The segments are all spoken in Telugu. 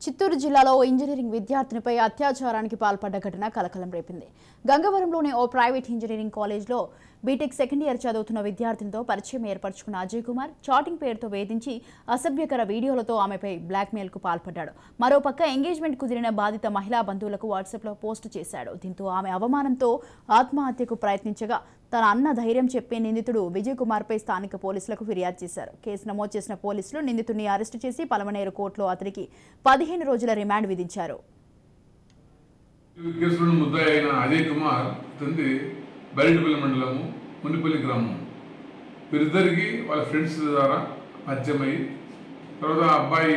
చిత్తూరు జిల్లాలో ఇంజనీరింగ్ విద్యార్థినిపై అత్యాచారానికి పాల్పడ్డ ఘటన కలకలం రేపింది. గంగవరంలోని ఓ ప్రైవేట్ ఇంజనీరింగ్ కాలేజ్లో బీటెక్ సెకండ్ ఇయర్ చదువుతున్న విద్యార్థినితో పరిచయం ఏర్పరచుకున్న అజయ్ కుమార్ చాటింగ్ పేరుతో వేధించి అసభ్యకర వీడియోలతో ఆమెపై బ్లాక్మెయిల్కు పాల్పడ్డాడు. మరోపక్క ఎంగేజ్మెంట్ కుదిరిన బాధిత మహిళా బంధువులకు వాట్సాప్లో పోస్టు చేశాడు. దీంతో ఆమె అవమానంతో ఆత్మహత్యకు ప్రయత్నించగా తన అన్న ధైర్యం చెప్పే నిందితుడు విజయ్ కుమార్పై స్థానిక పోలీసులకు ఫిర్యాదు చేశారు. కేసు నమోదు చేసిన పోలీసులు నిందితుడిని అరెస్టు చేసి పలమనేరు కోర్టులో అతనికి 15 రోజుల రిమాండ్ విధించారు. కేసులో ముద్దాయి అయిన అజయ్ కుమార్ తండ్రి బైరెడ్డిపల్లి మండలము మునిపల్లి గ్రామం. వీరిద్దరికి వాళ్ళ ఫ్రెండ్స్ ద్వారా పరిచయమై తర్వాత అబ్బాయి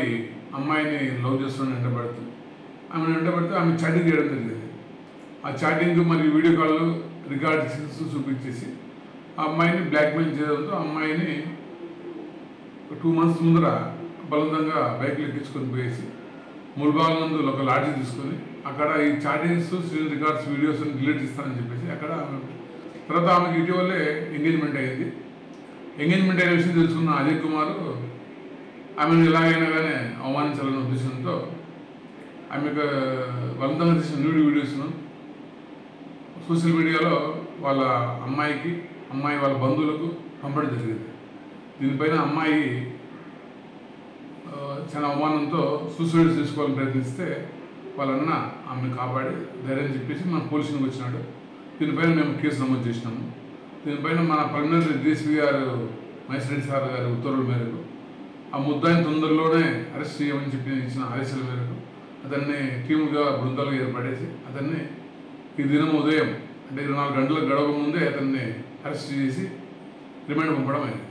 అమ్మాయిని లవ్ చేస్తున్న వెంటబడుతూ ఆమె చాటింగ్ చేయడం జరిగింది. ఆ చాటింగ్ మరియు వీడియో కాల్ రికార్డ్ చూపించేసి ఆ అమ్మాయిని బ్లాక్మెయిల్ చేయడంతో అమ్మాయిని 2 months ముందర బలవంతంగా బైక్లు ఎక్కించుకొని పోయేసి ముల్బాగ్ నందు ఒక లాఠీ తీసుకొని అక్కడ ఈ chattings screen records videos delete ఇస్తానని చెప్పేసి అక్కడ తర్వాత ఆమెకి ఇటీవలే ఎంగేజ్మెంట్ అయ్యింది. ఎంగేజ్మెంట్ అయిన విషయం తెలుసుకున్న అజయ్ కుమార్ ఆమెను ఎలాగైనా కానీ అవమానించాలనే ఉద్దేశంతో ఆమెకు బలవంతంగా తీసిన న్యూడ్ వీడియోస్ను సోషల్ మీడియాలో వాళ్ళ అమ్మాయి వాళ్ళ బంధువులకు పంపడం జరిగింది. దీనిపైన అమ్మాయి చాలా అవమానంతో సూసైడ్ చేసుకోవాలని ప్రయత్నిస్తే వాళ్ళన్న ఆమెను కాపాడి ధైర్యం చెప్పేసి మన పోలీసులకు వచ్చినాడు. దీనిపైన మేము కేసు నమోదు చేసినాము. దీనిపైన మన పర్మనెంట్ డిఎస్పీ గారు మైసిరెడ్డి సార్ గారి ఉత్తర్వుల మేరకు ఆ ముద్దాయిని తొందరలోనే అరెస్ట్ చేయమని చెప్పి ఇచ్చిన ఆదేశాల మేరకు అతన్ని టీముగా బృందాలుగా ఏర్పడేసి అతన్ని ఈ దినం ఉదయం అంటే 24 గంటలకు గడవక ముందే అతన్ని అరెస్ట్ చేసి రిమాండ్ పంపడం అయింది.